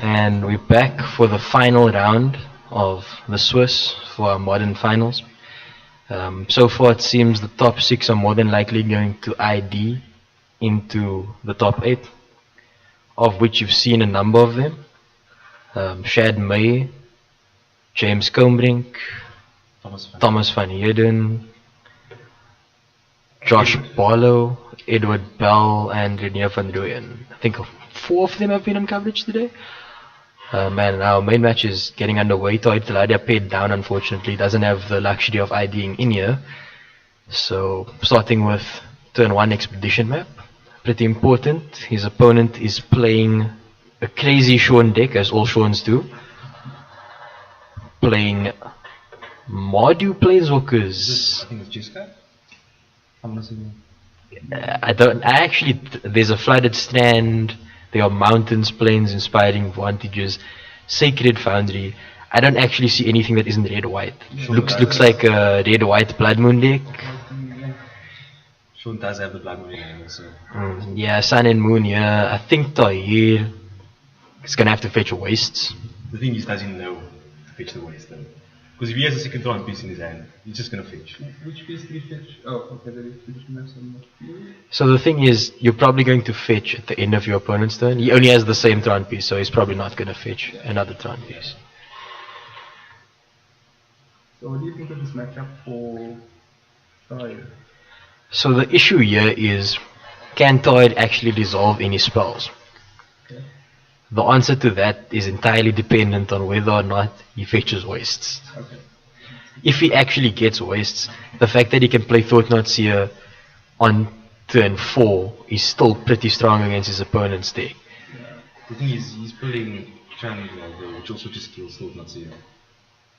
And we're back for the final round of the Swiss for our modern finals. So far, it seems the top six are more than likely going to ID into the top eight, of which you've seen a number of them. Shad May, James Combrink, Thomas van Heerden, Josh Barlow, Edward Bell, and Renier van Rooyen. I think four of them have been on coverage today. Man, our main match is getting underway. Taahir Teladia paid down, unfortunately, doesn't have the luxury of IDing in here. So, starting with turn 1 expedition map. Pretty important. His opponent is playing a crazy Shaun deck, as all Shauns do. Playing Mardu Planeswalkers. I think it's Giscard. I'm not saying. There's a flooded strand. There are mountains, plains, inspiring vantages, sacred foundry. I don't actually see anything that isn't red-white. Looks like a red-white Blood Moon deck. Shaun does have the Blood Moon angle, so. Yeah, Sun and Moon, yeah. I think Taahir is gonna have to fetch wastes. The thing is, does he know to fetch the waste though? Because if he has a second Tron piece in his hand, he's just gonna fetch. Which piece did he fetch? Oh, okay, the expedition maps on the field. So the thing is, you're probably going to fetch at the end of your opponent's turn. He only has the same Tron piece, so he's probably not gonna fetch another Tron piece. So what do you think of this matchup for Taahir? So the issue here is, can Taahir actually resolve any spells? Okay. The answer to that is entirely dependent on whether or not he fetches wastes. Okay. If he actually gets wastes, the fact that he can play Thought-Knot Seer on turn 4 is still pretty strong against his opponent's deck. The thing is, he's pulling Triangle, which also just kills Thought-Knot Seer.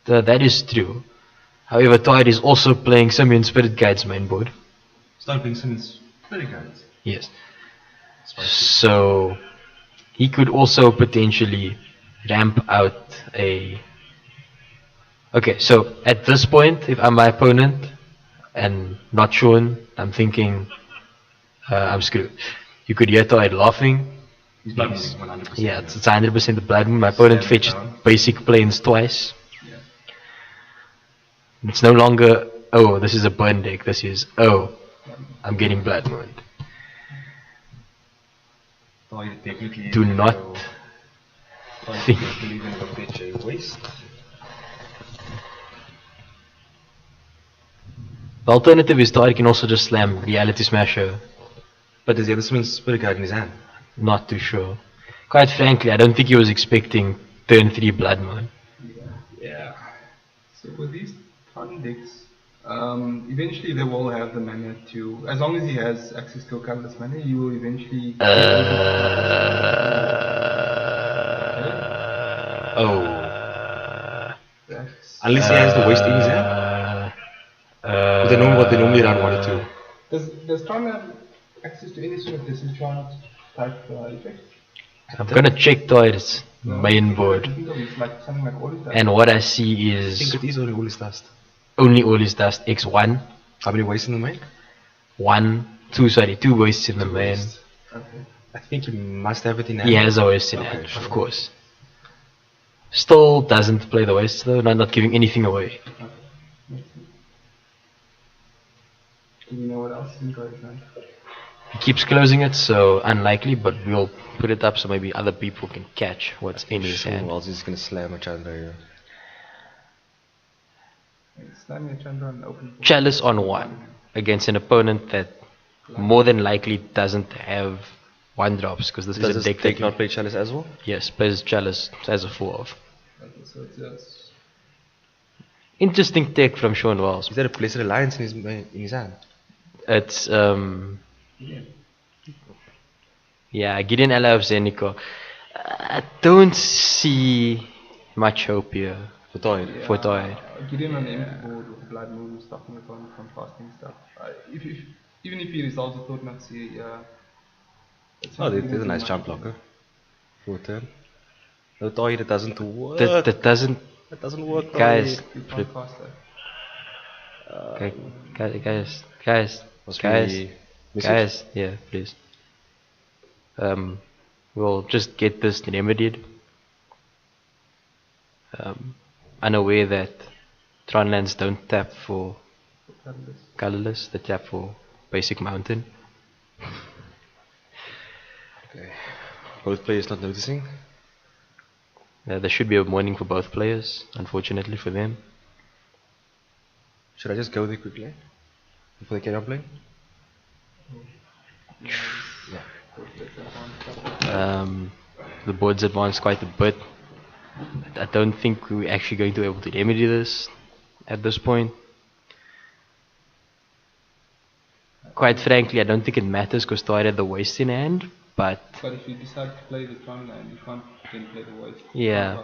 That is true. However, Taahir is also playing Simian Spirit Guides mainboard. Start playing some Spirit Guides. Yes. So he could also potentially ramp out a... Okay, so at this point, if I'm my opponent and not Shaun, I'm thinking I'm screwed. You could hear Taahir laughing. He's Blood Moon, 100%. Yeah, it's 100% the Blood Moon. My opponent Stand fetched down. basic planes twice. Yeah. It's no longer, oh, this is a burn deck. This is, oh, I'm getting Blood Moon. Taahir technically Do not Taahir think. technically gonna go fetch a waste. The alternative is Taahir can also just slam Reality Smasher. But does he have a Simian Spirit Guide in his hand? Not too sure. Quite frankly, I don't think he was expecting turn 3 Blood Moon. Yeah. So with these Tron decks, eventually they will have the mana to, as long as he has access to a colorless mana, he will eventually. Unless he has the waste in his hand. But they know what they normally run 1 or 2. Does Tron have access to any sort of disenchant type effect? I'm gonna check Taahir's main I board, think of it like something like Audit. and what I see I think is it is only all his dust. only all his dust X1, How many wastes in the main? 2 wastes in the main. Okay. I think he must have it in hand. He has a waste in Okay, hand, sure. of course. Still doesn't play the waste though, not giving anything away. Okay. Makes sense. Do you know what else is in Taahir's hand? He keeps closing it, so unlikely, but we'll put it up so maybe other people can catch what's in his Sure, hand. or else he's gonna slam a Chandra here. Slam your Chandra and open. Chalice on 1 against an opponent that more than likely doesn't have 1-drops, because this Does is a this deck deck that not play Chalice as well? yes, plays Chalice as a 4-of. Okay, so it's just. Interesting tech from Shaun Wells. Is there a Blessed Alliance in his hand? It's Yeah. yeah, Gideon Ally of Zenico. I don't see much hope here For Taahir? for Taahir. Get him on the empty board with Blood Moon, stopping it from casting stuff. Even if he resolves the Thought-Knot Seer, yeah. It's Oh, something there's a that nice he jump might- blocker. For a turn. No, Taahir, it doesn't work. That doesn't, That doesn't work, guys. You Flip. can't cast that. Okay, guys, Must guys, we miss it? guys, yeah, please. We'll just get this remedied. Unaware that Tron lands don't tap for Colorless. colorless, they tap for basic mountain. Okay. Both players not noticing. There should be a warning for both players, unfortunately for them. Should I just go there quickly before they carry on playing? The board's advanced quite a bit. I don't think we're actually going to be able to remedy this at this point. Quite frankly, I don't think it matters because Taahir had the waste in hand, but But if you decide to play the Tron land, you can't then play the waste. Yeah.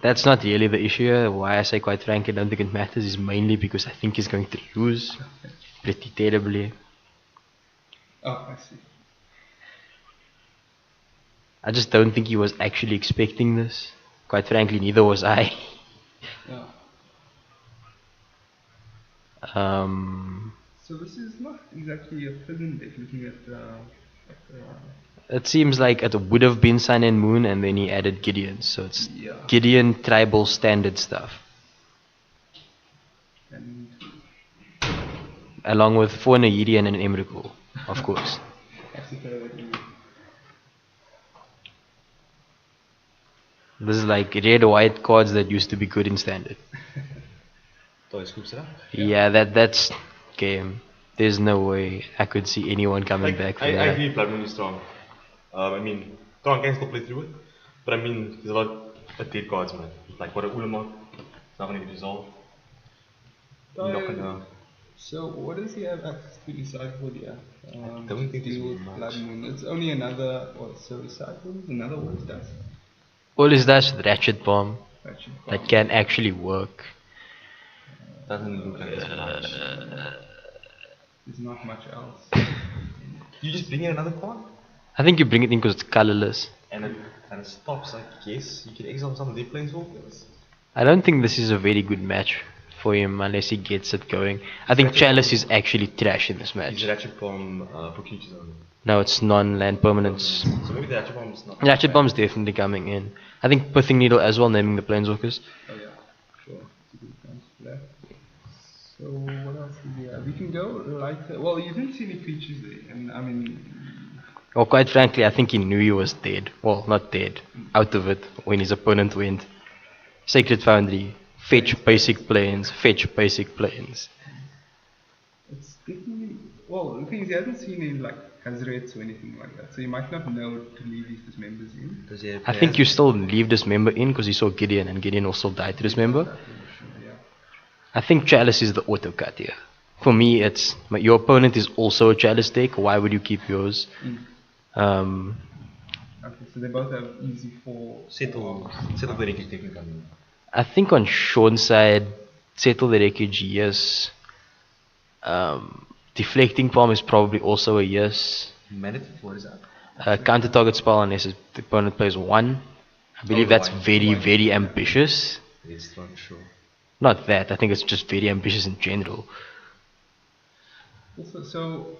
That's not really the issue here. Why I say quite frankly I don't think it matters is mainly because I think he's going to lose pretty terribly. Oh, I see. I just don't think he was actually expecting this. Quite frankly, neither was I. Yeah. So this is not exactly a pleasant deck looking at It seems like it would have been Sun and Moon and then he added Gideon. So it's yeah. Gideon tribal standard stuff. And Along with 4 Nahiri and an Emrakul, of course. This is like red white cards that used to be good in standard. Taahir scoops it up. Yeah, that's game. There's no way I could see anyone coming back from I that. agree Blood Moon is strong. I mean, Tron can still play through it. But I mean, there's a lot of dead cards, man. Like what a Ulamog, it's not going to get resolved. You're not gonna... So what does he have access to recycle here? I don't think deal there's with much. Blood Moon. It's only another, so recycle is another what it does. All is that's Ratchet Bomb Ratchet that Bomb. can actually work. Doesn't look like it's much. There's not much else. You just bring in another card? I think you bring it in because it's colorless. And it kind of stops, I guess. You can exile some of their planeswalkers. I don't think this is a very good match for him unless he gets it going. I think Chalice is actually trash in this Is match. it actually from for creatures only? No, it's non-land permanents. So maybe the Ratchet Bomb is not. Ratchet Bomb's definitely coming in. I think Pithing Needle as well, naming the planeswalkers. Oh yeah, sure. It's a good chance for that. So what else is there? We can go like well, you didn't see any creatures there, and I mean, Well, quite frankly, I think he knew he was dead. Well, not dead. Out of it when his opponent went. Sacred Foundry. Fetch basic planes. Fetch basic planes. it's definitely well. The thing is, he hasn't seen any like Hazrets or anything like that, so he might not know to leave his dismembers in. Does he have I think you still leave Dismember in because you saw Gideon and Gideon also died to Dismember. Yeah. I think Chalice is the auto cut here. For me, it's your opponent is also a Chalice deck. Why would you keep yours? Okay, so they both have easy for settle the wreckage technically. I think on Shaun's side, settle the wreckage, yes. Deflecting Palm is probably also a yes. Manatee, what is that? Counter target spell unless the opponent plays 1. I believe that's very ambitious. Yes, not sure. Not that, I think it's just very ambitious in general. So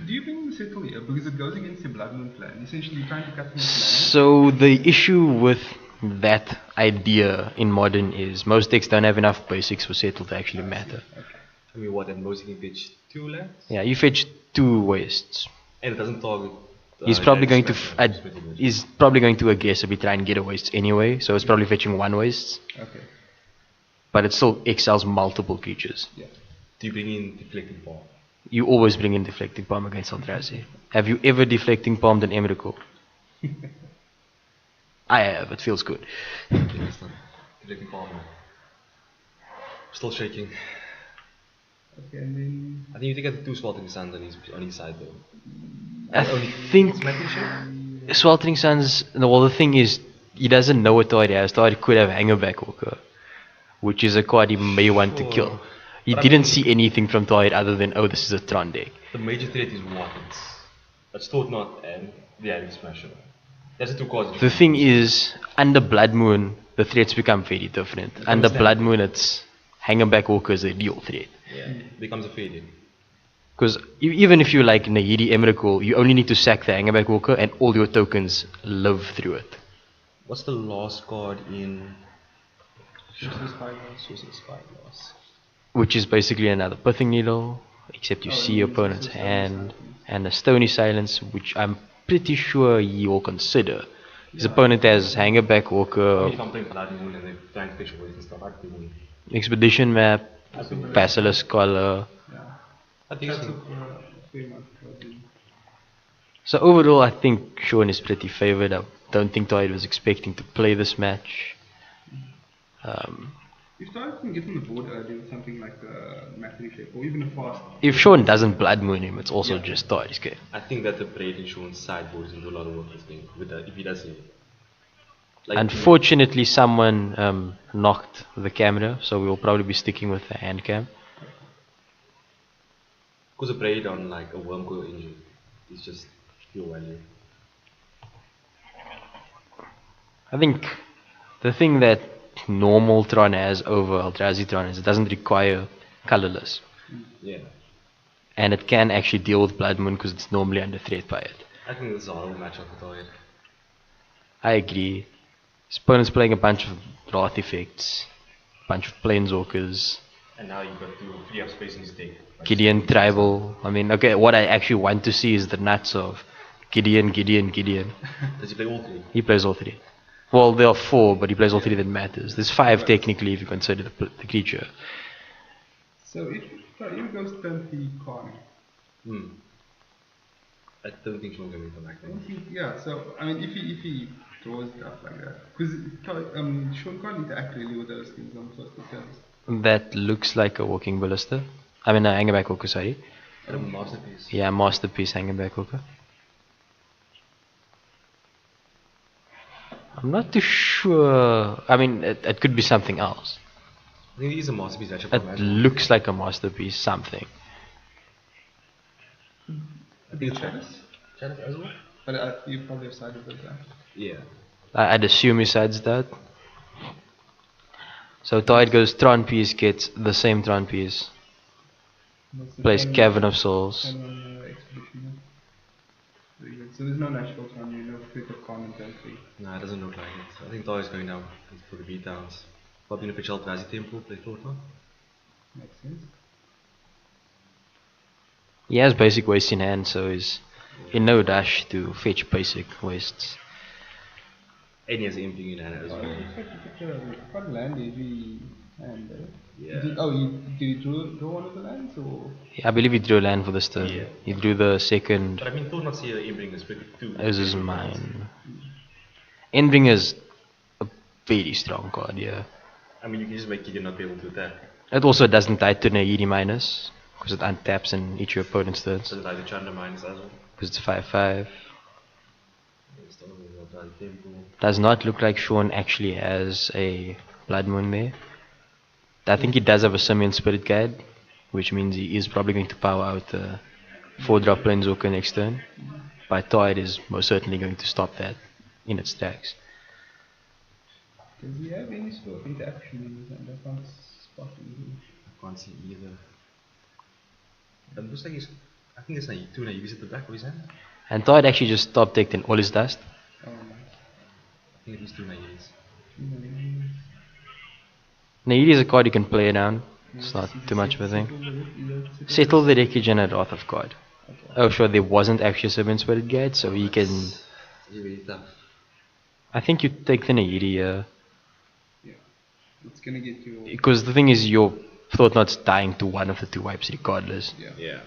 do you bring the settle here because it goes against your Blood Moon plan? Essentially, you're trying to cut him off. So the issue with that idea in Modern is most decks don't have enough basics for settle to actually matter. Okay. I mean, what, and most you can fetch 2 lands? Yeah, you fetch 2 wastes. And it doesn't target. He's probably going to He's aggressively try and get a waste anyway, so it's probably fetching 1 waste, Okay. but it still exiles multiple creatures. Yeah. Do you bring in deflecting ball? You always bring in Deflecting Palm against Eldrazi. Have you ever Deflecting Palmed an Emrakul? I have, it feels good. Deflecting ball. Still shaking. Okay, and then I think you take out the 2 Sweltering Suns on his side though. I think Smacking shit? Sweltering Suns, well the thing is, he doesn't know what Taahir has. Taahir could have Hangerback Walker, which is a card he may want to kill. He But I didn't mean- see anything from Taahir other than, oh, this is a Tron deck. The major threat is what? It's Thought Knot and the Ivy Smasher. That's the 2 cards. The thing is, under Blood Moon, the threats become very different. Under understand. Blood Moon, it's Hangerback Walker is a real threat. Yeah, becomes a fade. Because even if you like Nahiri Emrakul, you only need to sack the Hangerback Walker and all your tokens live through it. What's the last card in Versus 5 loss. Sources 5 loss. which is basically another pithing needle, except you Oh, see and your then there's opponent's also Stony hand, Silence. and a stony silence, which I'm pretty sure he will consider. His Yeah, opponent yeah. has Hangerback I Walker, mean, if I'm playing Blood Moon and they're trying to fetch away and stuff, I'd be winning. Expedition Map, Also Basilisk Collar. Yeah. I think That's so. a fair amount probably. So overall, I think Shaun is pretty favored. I don't think Taahir was expecting to play this match. If Tyler can get on the board early with something like a Mastery Shape or even a fast. If Shaun doesn't Blood Moon him, it's also Yeah. just Tahir's game. I think that the braid and Shaun's sideboard is going to do a lot of work this game with that, if he does it. Like, Unfortunately, someone knocked the camera, so we will probably be sticking with the hand cam. because a braid on like a worm coil engine is just pure value. I think the thing that normal Tron has over Eldrazi Tron is it doesn't require colorless. Yeah. And it can actually deal with Blood Moon because it's normally under threat by it. I think this is a horrible matchup for Taahir. I agree. His opponent's playing a bunch of Wrath effects, a bunch of Planeswalkers, And now you've got to free up space in his deck. Like, Gideon Tribal. I mean, okay, what I actually want to see is the nuts of Gideon. Does he play all three? He plays all three. Well, there are four, but he plays all three that matters. There's five technically if you consider the creature. So if Tyler goes turn 3 Khan, Hmm. I don't think Shaun's going to come back I then. don't think, yeah, so I mean if he draws stuff like that. Because Sean can't interact really with those things on first turns. That looks like a walking ballista. I mean, a Hangerback Hooker, sorry. And a masterpiece. Yeah, Masterpiece Hangerback Hooker. I'm not too sure. I mean, it could be something else. I think it is a masterpiece actually. It looks like a Masterpiece something. A big chalice, Chalice as well? but you probably have sided with that. Yeah. I'd assume he sides that. So Taahir goes Tron piece, gets the same Tron piece. That's the Plays turn- Cavern of Souls. turn one, expedition. Yeah. Very good. So there's no natural turn, you know, fit of Khan and turn 3. No, it doesn't look like it. I think Taahir's going down for the beatdowns. Probably in a pitch Eldrazi Temple, play Thought Makes sense. He has basic waste in hand, so he's in no dash to fetch basic wastes. And he has emptying in hand as well. Looks like you took quite a land every hand, eh? Yeah. Did you draw one of the lands or? I believe he drew a land for this turn. Yeah. He drew the second. But I mean, Thought not see emptying is pretty too. This is mine. Endbringer is a very strong card, yeah. I mean, you can just make Gideon not be able to attack. It also doesn't tie to Nairi minus, because it untaps in each of your opponent's turns, So that the Chandra minus as well. because it's 5/5. It's not only Eldrazi Temple. Does not look like Shaun actually has a Blood Moon there. I think he does have a Simian Spirit Guide, which means he is probably going to power out the 4-drop Planeswalker next turn. But Taahir is most certainly going to stop that in its tracks. Does he have any sort of interaction in his hand? I can't spot anything. I can't see either. It looks like he's. I think there's two naives at the back of his hand. And Taahir actually just top decked in all his dust. Oh, nice. I think at least two naives. Nairi is a card you can play around. It's not too much of a thing. Settle the wreckage and a Wrath of God. Oh sure, there wasn't actually a Simian Spirit Guide, so he can... It's really tough. I think you take the Nairi, Yeah. It's gonna get you. because the thing is your Thought Knot's dying to one of the two wipes regardless. Yeah. Yeah.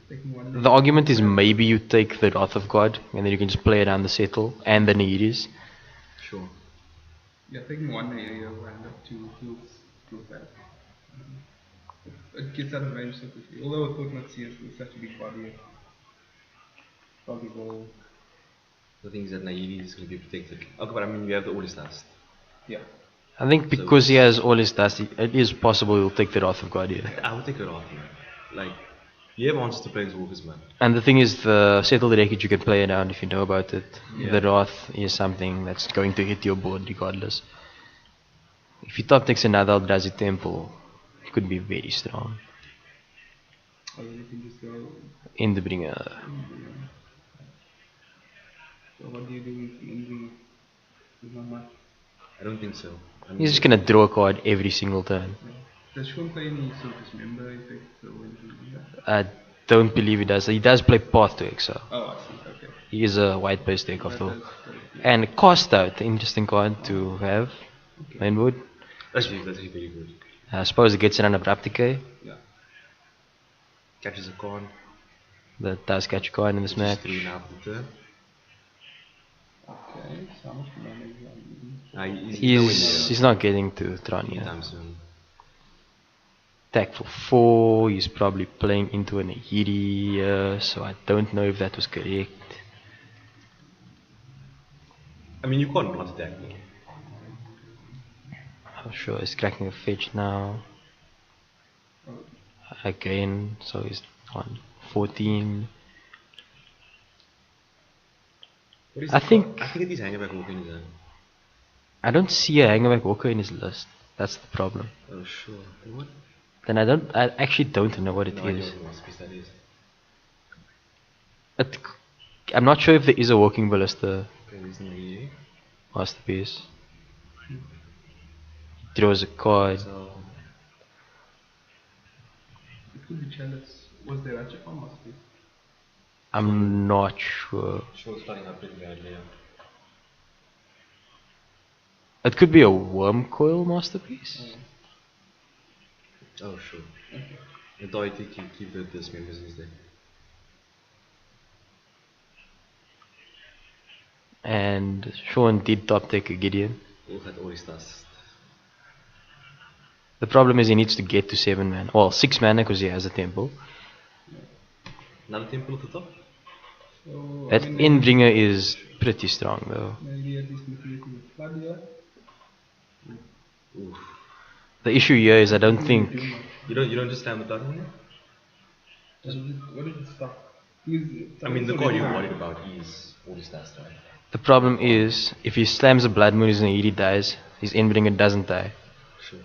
Taking one. The argument is maybe you take the Wrath of God and then you can just play around the Settle and the Nairis. Sure. Yeah, taking one area will end up feels bad. It gets out of range so quickly. Although I thought not CS with such a big body, it probably will. The thing is that naive is going to be protected. Okay, but I mean, we have the All Dust. Yeah. I think because he has all his dust, it is possible he'll take the Wrath of God here. I would take it off, man. Like, you have answers to Planeswalkers, man. And the thing is, the Settle the Wreckage you can play around if you know about it. Yeah. The Wrath is something that's going to hit your board regardless. If you top takes another Eldrazi Temple, it could be very strong. Or you can just go. In the bringer. So what do you do with the engine? There's not much. I don't think so. I mean, He's just gonna draw a card every single turn. Does Shaun play any sort of dismember effect or anything like that? I don't believe he does. He does play Path to Exile. Oh, I see. Okay. He is a white base deck That after all. does yeah. And cost out, interesting card to have. Mainwood. that's actually very good. I suppose it gets an abrupt decay. Yeah. Catches a con. That does catch a card in this Which is match. 3 now for the turn. Okay, so how much mana is on? He's not getting to Tron yet. Anytime soon. Attack for 4. He's probably playing into an Ahiri, so I don't know if that was correct. I mean, you can't not attack me. I'm sure he's cracking a fetch now. Again, so he's on 14. I think I think it is Hangerback walking in his hand. I don't see a Hangerback Walker in his list. That's the problem. Oh, sure. Then what? Then I actually don't know what it No idea is. what the masterpiece that is. I'm not sure if there is a Walking Ballista Okay, this is the masterpiece. Draws a card. So, It could be Chalice. Was there Ratchet on masterpiece? I'm not sure. Shaun's starting up pretty badly. It could be a Worm Coil masterpiece. Oh, sure. And I think you keep the dismembers in his deck. And Shaun did top deck a Gideon. All had all his tasks. The problem is he needs to get to 7 mana. Well, 6 mana because he has a temple. Another temple at the top? So, That Endbringer is pretty strong though. maybe at least material with flood here. Oof. The issue here is I don't think. You don't just slam the blood on it? What did it stop? I mean, the card you're worried about is all his tasks, right? The problem is if he slams a Blood Moon and he dies, his Endbringer doesn't die. Sure.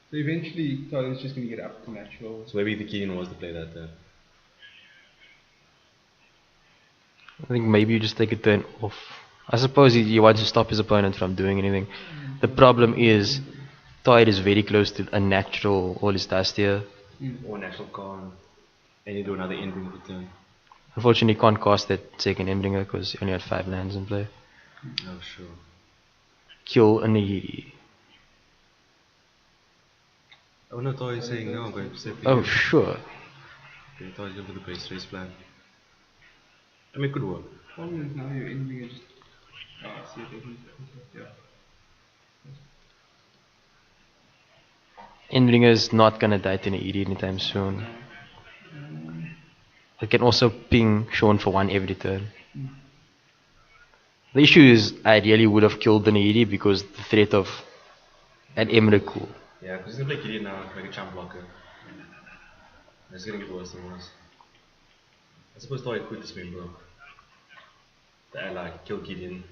So eventually, Tyler's just going to get up to natural. So maybe the Gideon was to play that turn. I think maybe you just take a turn off. I suppose he wants to stop his opponent from doing anything. The problem is Tide is very close to a natural all his dust here. Or natural con. And you do another ending for turn. Unfortunately, he can't cast that second Endbringer because he only had 5 lands in play. Oh, sure. Kill a Nahiri. Oh no, Toy is saying no, I'm going to save Oh, sure. Okay, Toy's going to the base race plan. I mean, it could work. Problem is now your ending is just. Oh, I see it. Yeah. Endbringer is not gonna die to Nahiri anytime soon. It can also ping Shaun for 1 every turn. The issue is I really would have killed the Nahiri because the threat of an Emrakul. Yeah, because he's going to play Gideon now, like a champ blocker. It's going to get worse and worse. I suppose Toy could dismember. The ally, kill Gideon.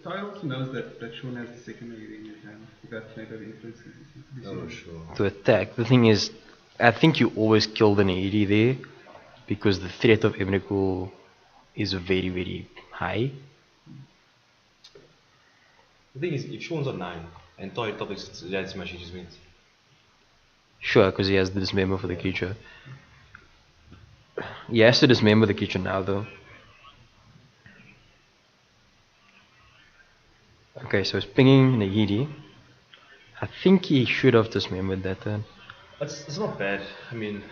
Ty also knows that Shaun has the second in his hand. That kind of influences his Oh, decision. sure. To attack. The thing is, I think you always kill the Nahiri there because the threat of Emrakul is very, very high. The thing is, if Shaun's on 9 and Toy top is that smash, he just wins. Sure, because he has the dismember for the creature. He has to dismember the creature now though. Okay, so it's pinging Nahiri. I think he should have dismembered that turn. It's not bad. I mean,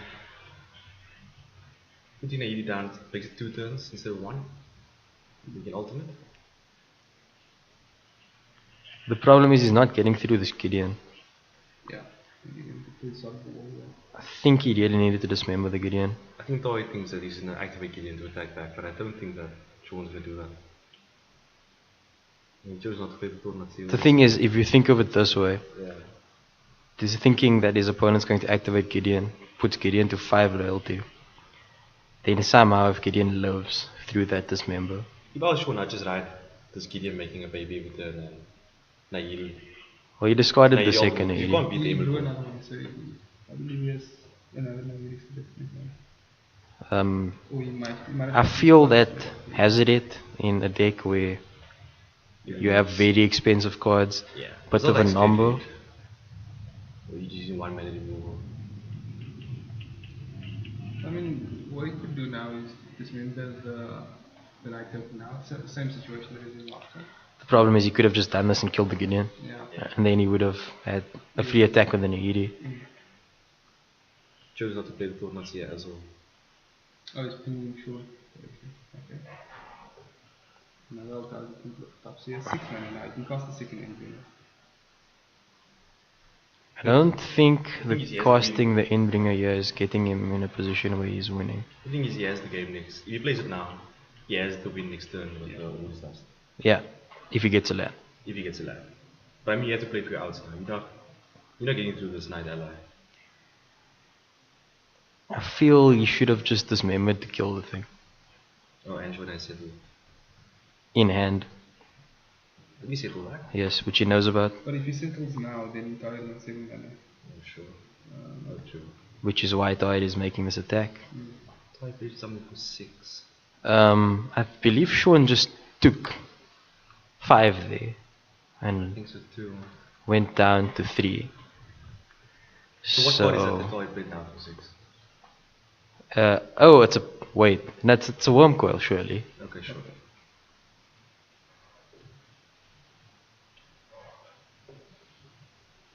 putting a down makes it 2 turns instead of 1. You can ultimate. The problem is he's not getting through this Gideon. Yeah. It's sort of the wall there. I think he really needed to dismember the Gideon. I think Toy thinks that he's going to activate Gideon to attack back, but I don't think that Shaun's going to do that. He chose not to play the tournament series. The thing is, if you think of it this way, Yeah. this thinking that his opponent's going to activate Gideon puts Gideon to 5 loyalty. Then somehow if Gideon lives through that dismember. If I was Shaun, I'd just ride this Gideon making a baby with the Nahiri. Well, he discarded the Nahiri second ultimate. You Nahiri. can't beat He the drew Emrakul. another one, so I believe he has another Nahiri selection. Um, Or he might I feel that Hazaret in a deck where You have very expensive cards. Yeah. But It's not of a like number. Straight Or you're using 1 mana removal. I mean, what you could do now is dismember the Night Elf now. Same situation that is in last time. The problem is he could have just done this and killed the Gideon. Yeah. And then he would have had a free attack with the Nahiri. Chose not to play the Thornats here as well. Oh, it's pinging short. Okay. Another Eldrazi top. So he has 6 mana now. You can cast the second engine. I don't think thing is, the he has casting the Endbringer here is getting him in a position where he's winning. The thing is, he has the game next. If he plays it now, he has to win next turn with the All-Stars. Yeah, if he gets a land. If he gets a land. But I mean, you have to play for your outside. You're not getting through this Night Ally. I feel he should have just dismembered to kill the thing. Oh, and Shaun has settled. In hand, Did he settle that? yes, which he knows about. But if he settles now, then he died on 7 mana. Oh, sure. Not true. Which is why Taahir is making this attack. I played something for 6. I believe Shaun just took 5 there I and think so too. went down to 3. So what card is that? That's all I played now for 6. Oh, it's a wait. It's a worm coil, surely. Okay, sure.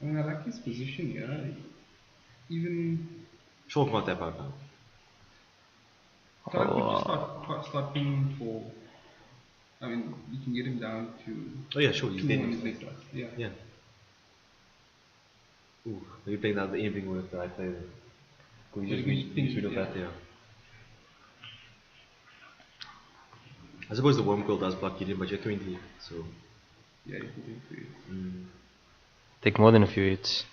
I mean, I like his position here. Even Sure, not that bad now. Taahir could just start pinging for. I mean, you can get him down to. Oh yeah, sure, he's 2 dead. on his next last. Yeah. Yeah. Ooh, maybe playing out the evening with that I played. Could you Yeah, just you use can- rid of yeah. that, yeah. I suppose the worm coil does block Gideon, but you're 20, so. Yeah, you can do it. Take more than a few hits.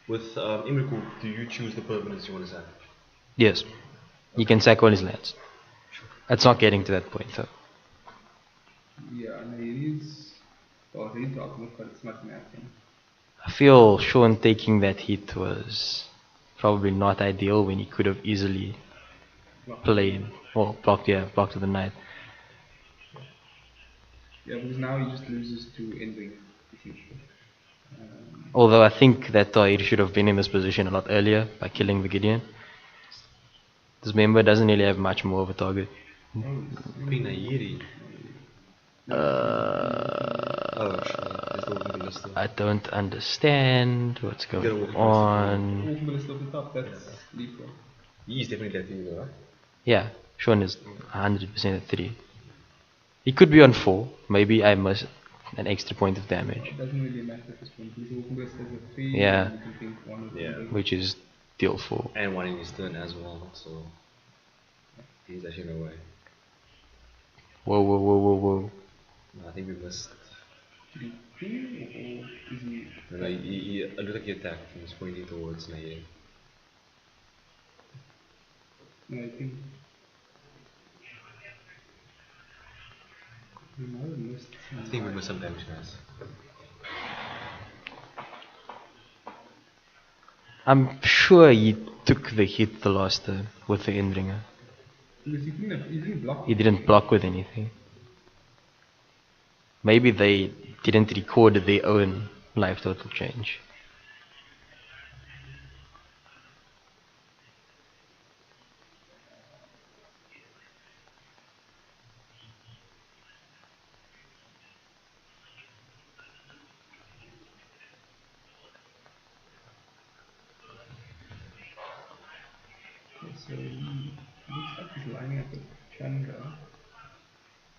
With Imriku, do you choose the permanents you want to sack? Yes, he can sack all his lands. It's not getting to that point though. Yeah, and it is. Oh, it is ultimate, but it's not matching. I feel Shaun taking that hit was probably not ideal when he could have easily played or blocked to the knight. Yeah, because now he just loses to Endwing, essentially. Although I think that Taahir should have been in this position a lot earlier by killing the Gideon. This member doesn't really have much more of a target. Being Nahiri. Oh, sure. There's the Wolfen Ballista. I don't understand what's Get a going Wolfen on. Wolfen Ballista at the top, that's lethal. He is definitely that thing, though, right? Yeah, Shaun is 100% at 3. He could be on 4. Maybe I missed an extra point of damage, It doesn't really matter at this point, because Wolfen Ballista is a 3, Yeah. and you can think 1 or 2. Yeah. which is deal 4. And one in his turn as well, so. He's actually in a way. Whoa. No, I think we missed. Did he ping, or is he... No, he it looked like he attacked. He was pointing towards Nahiri. No, I think... We might have missed I think we missed some damage, guys. I'm sure he took the hit the last time with the Endringer. Because he didn't block. He didn't block with anything. Maybe they didn't record their own life total change. So he looks like he's lining up with Chandra.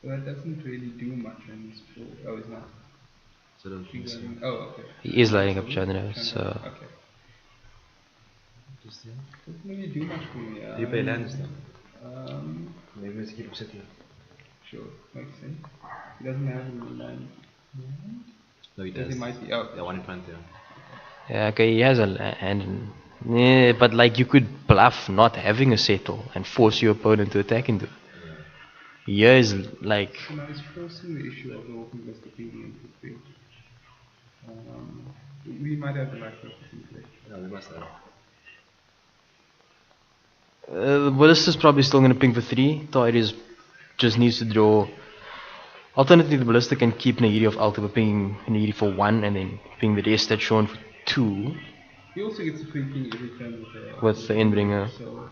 But that doesn't really do much on his board. Oh, he's not. So don't think so. Oh, okay. He is lining up Chandra, so Okay. Interesting. Doesn't really do much for me. Do you play lands now? Maybe let's keep him sitting. Sure, makes sense. He doesn't have a land. No, he Yes, does. he might be. Oh, Yeah, one in front there. yeah, okay, he has a hand. Yeah, but like you could bluff not having a settle and force your opponent to attack into it. Here is like so now he's forcing the issue of the open best opinion to play. We might have the right purpose in play. Yeah, we must have. Ballista's probably still gonna ping for 3. Taahir just needs to draw Alternatively, the Ballista can keep Nahiri of Alta, but paying Nahiri for 1 and then paying the rest at Shaun for 2 He also gets a free king every turn with the Endbringer. So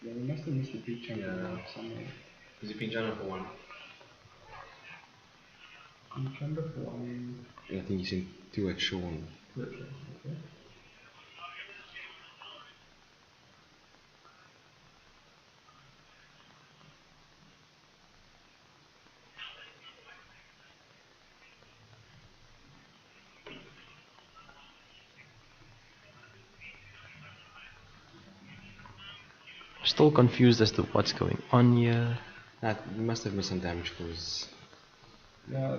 yeah, we must have missed a big chunk of life somewhere. Is he being China for 1? In Chanda for one. I think he's in 2 at Shaun. Okay. Still confused as to what's going on here. We must have missed some damage because Yeah,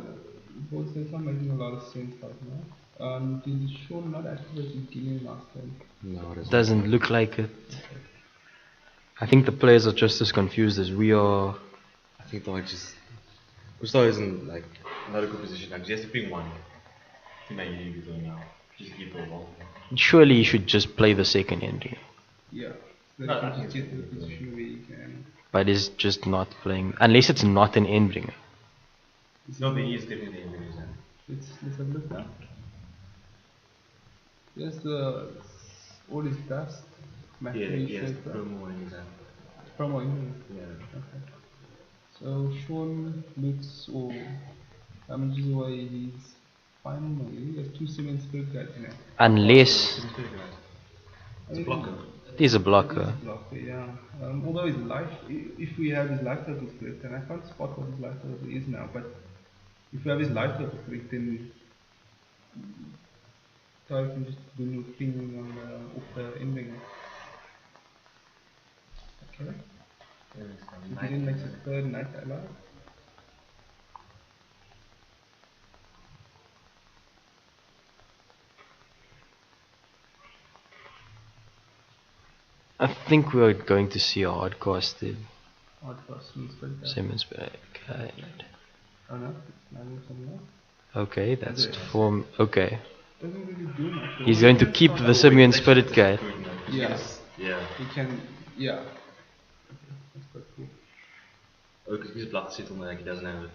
both sides are making a lot of sense right now. Did Shaun not activate the Guinea last time? no, it Doesn't look like it. I think the players are just as confused as we are. I think Taahir just Gustav isn't like not a good position. Like, he has to ping 1. I think Nahiri is going now. Just keep it well. Surely he should just play the second entry. Yeah, so No, that I you think just get to the it's- position where you can. But he's just not playing. Unless it's not an Endbringer. No, he is definitely in the Let's have a look now. There's all his dust. Yeah, Macrame yes, shape, right? promo in his hand. Promo in Yeah. Okay. So Shaun looks or damages away his final money. He has 2 cement spirit guides in it. Unless It's a blocker. it is a It is blocker. a blocker, yeah. Although his life, if we have his life total correct, and I can't spot what his life total is now, but if we have his life total correct, then Taahir can just do ping on off the ending. Okay. So he then makes a third night ally. I think we're going to see a hard casted Odd cross means spirit guide. Simmons guide. Oh no, it's not even something else. Okay, that's That's it. form. Okay. Doesn't really do much. He's going to keep the Simeon Spirit Guide. Yes. Yeah. He can, yeah. Okay, that's quite cool. Oh, because he's blocked settle like he doesn't have it.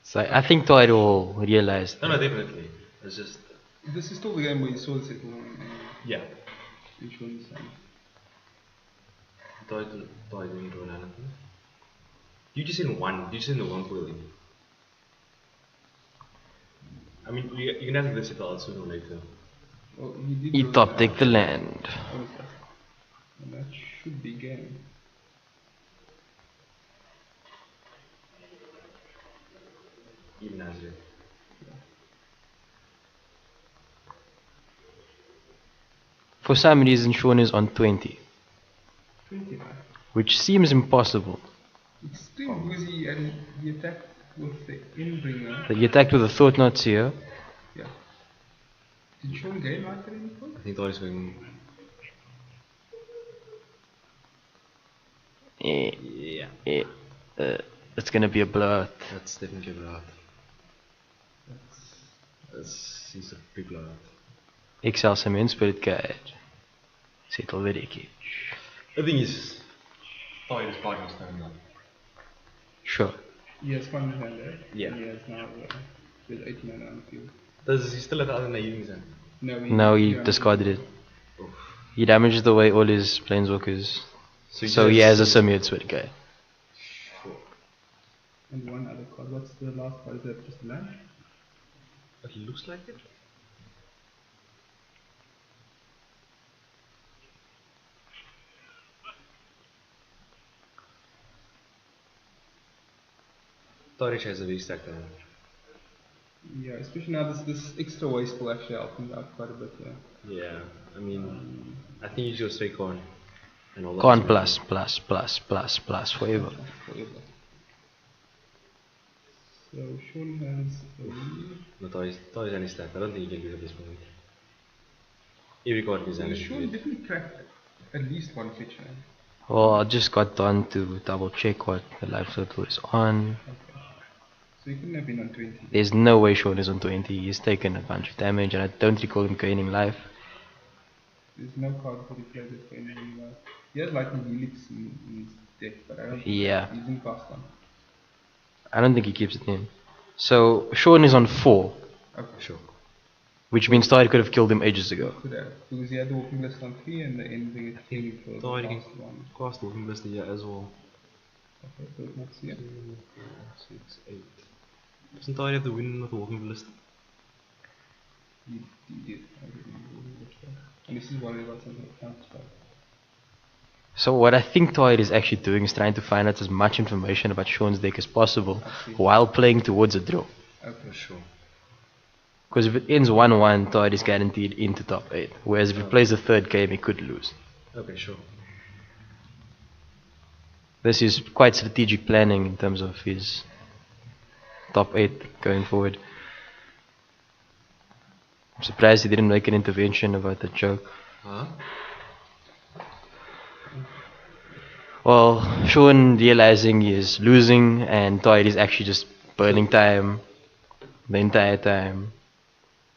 So I think Taahir will realize No, no, that. definitely. It's just This is still the game where you saw the settle and yeah. you showed the same. Taahir didn't do anything. You just in 1. You just in the 1 coil in. I mean, you're gonna have to get settle out sooner or later. Oh, he did He draw top the- deck the land. What is that? And that should be game. Even as it. For some reason, Shaun is on 20, 29. which seems impossible. Extreme because he attacked with the Endbringer. That he attacked with the Thought Knots here. Yeah. Did Shaun game like that in the I think Taahir's going. Yeah. It's gonna be a blowout. That's definitely a blowout. He's a big blowout. Excel Simeon Spirit Guide. Settle the wreckage. The thing is, Taahir is fighting stone now. Sure. He has one hand there. Yeah. He has now there's 8 mana on the field. Does he still have the other Nahiri in his hand? No, He discarded it. He damaged away all his planeswalkers. So he has a Simeon Spirit Guide. Sure. And one other card. What's the last card? Is that just land? It looks like it. Taahir has a very stacked hand. Yeah, especially now this extra waste will actually help him out quite a bit. Yeah. Yeah, I mean, I think you should stay con. And all that Con stuff. plus forever. Forever. So Shaun has No, Taahir's hand is stacked. I don't think you can do it at this point. Every card in his hand is Shaun good. definitely cracked at least one pitch. Well, I just got done to double check what the life total is on. Okay. So he couldn't have been on 20. There's no way Shaun is on 20. He's taken a bunch of damage and I don't recall him gaining life. There's no card that he plays it for any reason. He has Lightning Helix in his deck, but I don't think Yeah. he's in past one. I don't think he keeps it in. So Shaun is on 4, Okay. Sure. which means Taahir could have killed him ages ago. Could have. Because he had the walking list on 3 and the ending at 3 for the Taahir last can one. cast walking list here as well. Okay, so let's see. 2, 4, 6, 8. Doesn't Taahir have the win with the walking list? He did. I didn't really watch that. And this is worried about something that counts back. So what I think Taahir is actually doing is trying to find out as much information about Shaun's deck as possible I see. while playing towards a draw. Okay, Sure. Because if it ends 1-1, Taahir is guaranteed into top 8. Whereas if he plays the third game, he could lose. Okay, sure. This is quite strategic planning in terms of his top 8 going forward. I'm surprised he didn't make an intervention about the joke. Huh? Well, Shaun realizing he is losing and Taahir is actually just burning time the entire time.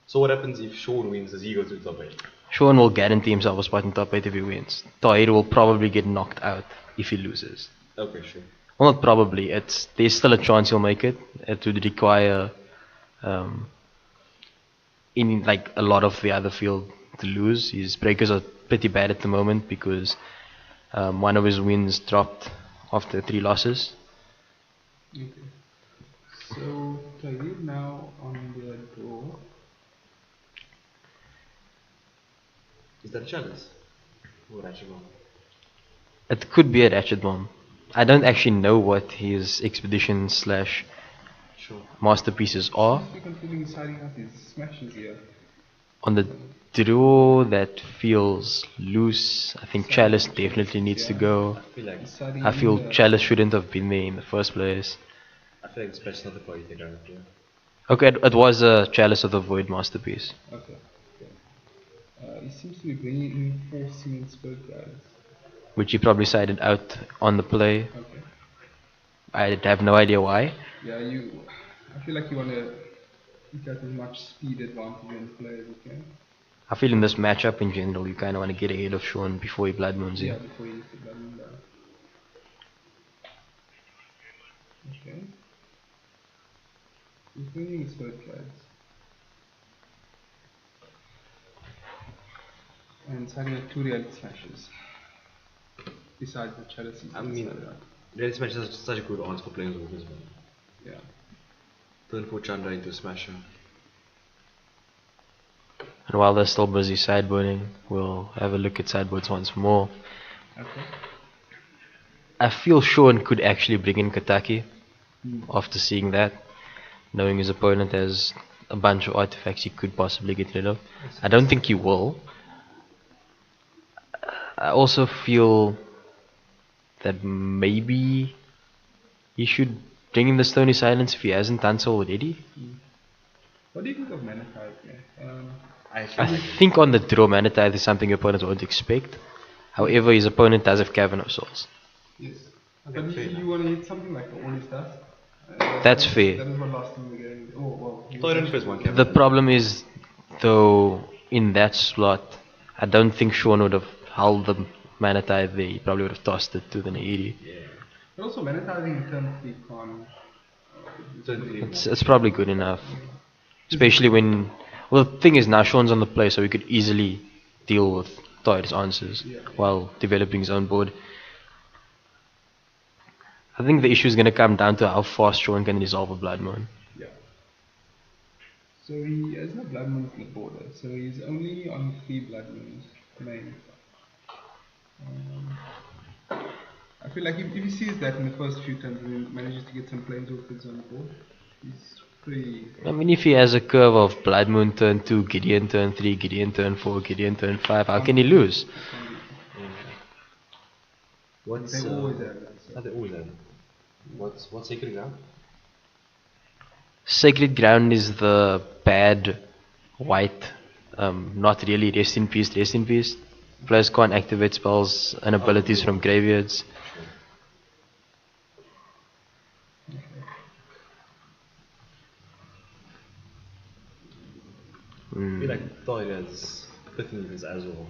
So what happens if Shaun wins? Does he go to the top 8? Shaun will guarantee himself a spot in top 8 if he wins. Taahir will probably get knocked out if he loses. Okay, sure. Well, not probably. There's still a chance he'll make it. It would require in like a lot of the other field to lose. His breakers are pretty bad at the moment because one of his wins dropped after 3 losses. Okay. So, Taahir now on the draw. Is that a chalice? Or ratchet bomb? It could be a ratchet bomb. I don't actually know what his expedition slash Sure. masterpieces are. Seems to be considering siding out his smashes here. On the draw that feels loose. I think Chalice definitely needs to go. I feel like He's siding I in feel the- Chalice shouldn't have been there in the first place. the smash is not the quality they don't do. Okay, it was a Chalice of the Void masterpiece, Okay. He seems to be bringing in 4 Sealing Spirit Guides. which he probably sided out on the play. Okay. I have no idea why. Yeah, I feel like you want to get as much speed advantage on the play as you can. I feel in this matchup in general, you kind of want to get ahead of Shaun before he Blood Moons Yeah, you. before you hit the button down. Okay. He's bringing his Spirit Guides. And siding at 2 reality smashes. Besides the chalices. I mean, Reality Smash is such a good answer for playing with this one. Yeah. Turn 4 Chandra into a smasher. And while they're still busy sideboarding, we'll have a look at sideboards once more. Okay. I feel Shaun could actually bring in Kataki Hmm. after seeing that, knowing his opponent has a bunch of artifacts he could possibly get rid of. I don't think he will. I also feel that maybe he should bring in the Stony Silence if he hasn't done so already. What do you think of Mana Tithe, man? I think on the draw, Mana Tithe is something your opponent won't expect. However, his opponent does have Cavern of Souls. Yes. But you want to hit something like all his stuff? That's fair. That is what last time we getting. Oh, well. he was Tyrant actually- plays one cavern. The problem is, though, in that slot, I don't think Shaun would have held the Mana Tithe there. He probably would have tossed it to the Nahiri. Yeah. But also, Mana Tithe in turn 3 con. Turn 3 It's probably good enough. Especially when... Well, the thing is, now Shaun's on the play, so he could easily deal with Tahir's answers while developing his own board. I think the issue is going to come down to how fast Shaun can resolve a Blood Moon. Yeah. So he has no blood moons in the border, so he's only on 3 blood moons main. I feel like if he sees that in the first few turns and he manages to get some planeswalkers on the board, he's pretty. I mean, if he has a curve of Blood Moon turn 2, Gideon turn 3, Gideon turn 4, Gideon turn 5, how can he lose? What's They always have that. So. they always have. What's Sacred Ground? Sacred Ground is the bad white, not really rest in peace, rest in peace. Players can't activate spells and abilities from graveyards. I feel like Taahir has 15 events as well.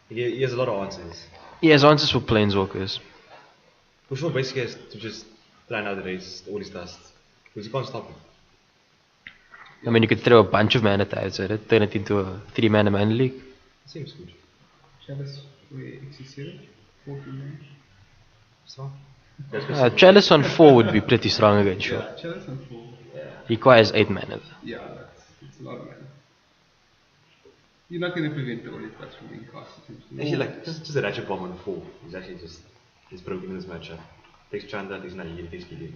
He has a lot of answers. He has answers for planeswalkers. For sure, basically has to just try and outrace all his dust. Because you can't stop him. I mean, you could throw a bunch of mana tides at it, turn it into a 3-mana mana league. Seems good. Chalice, we execute 14 So, Chalice on 4 would be pretty strong again, sure. Yeah, Chalice on 4. Requires 8 mana. Yeah, it's a lot of mana. You're not going to prevent all it that's from being cast. actually, like, just a Ratchet Bomb on 4 is actually just, he's broken in this matchup. Takes Chandra, takes Nahir, takes Gideon.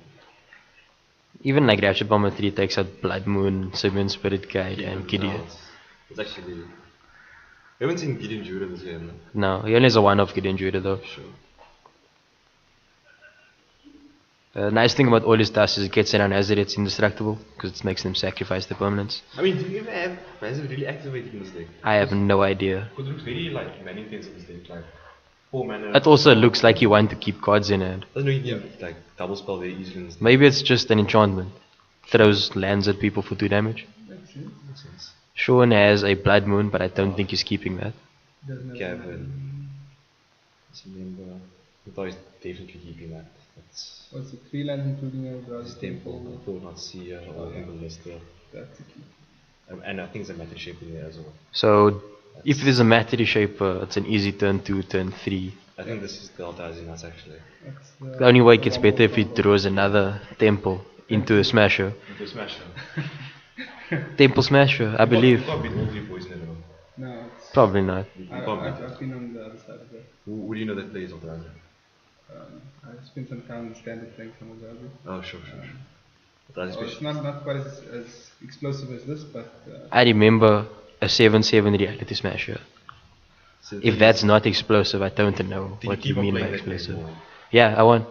Even like Ratchet Bomber 3 takes out Blood Moon, Simian Spirit Guide, and Gideon. It's actually, we haven't seen Gideon Judah this game. No, he only has a 1-off Gideon Judah though. Sure. The nice thing about all his tasks is it gets in on Hazard, it's indestructible, because it makes them sacrifice the permanents. I mean, do you ever have Hazard really activated in this deck? I have no idea. Because it looks very like mana intensive this deck, like 4 mana. It also looks like you want to keep cards in hand. Doesn't really like double spell very easily in this deck. Maybe it's just an enchantment. Throws lands at people for 2 damage. Makes sense. Makes sense. Shaun has a Blood Moon, but I don't think he's keeping that. Doesn't have Gavin. Let's remember. I thought he's definitely keeping that. That's what's it? 3 lands including a his Eldrazi temple. Thought not Seer or yeah. Ballista. That's a key. And I think there's a Matter Shape in there as well. So, if there's a Matter Shaper, it's an easy turn 2, turn 3. I think this is the Eldrazi nuts actually. That's The only way it gets better if he throws another Temple into a Smasher. Into Smasher. Temple Smasher, I believe. You can't beat all 3 poison in a row. No, it's, Probably not. You can't beat that. I've been on the other side of that. Who do you know that plays Eldrazi? I spent some time in standard playing some of the others. Oh, sure. Eldrazi Oh, it's special. not quite as explosive as this, but I remember a 7/7 Reality Smasher. So the If thing that's is, not explosive, I don't know did what you you keep on mean by playing that game explosive. more? Yeah, I won.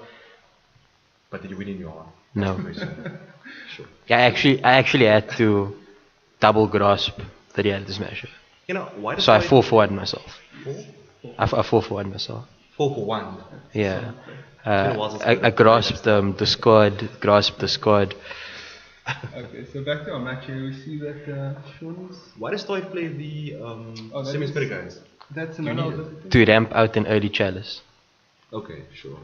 But did you win in your heart? No. That's the question. Sure. Yeah, I actually had to double grasp the Reality Smasher. You know, why does So I Taahir- 4-4'd myself. Four? I 4-4'd myself. 4 for 1. Yeah. been a while since I I've grasped the squad, grasped the squad. okay. So back to our match here, we see that Shaun is. Why does Taahir play the that semi-spirit is- guys? That's You another. need it. To ramp out an early chalice. Okay, sure.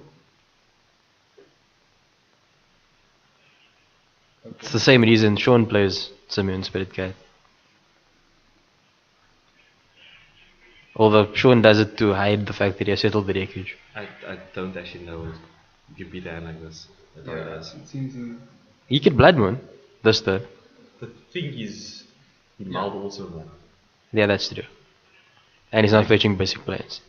It's the same reason Shaun plays Simian Spirit Guide. Although Shaun does it to hide the fact that he has settled the wreckage. I don't actually know you beat a hand like this. That's how it Yeah, is. it seems in. He could Blood Moon this turn. The thing is, he mild also man. Yeah, that's true. And he's not fetching basic planes.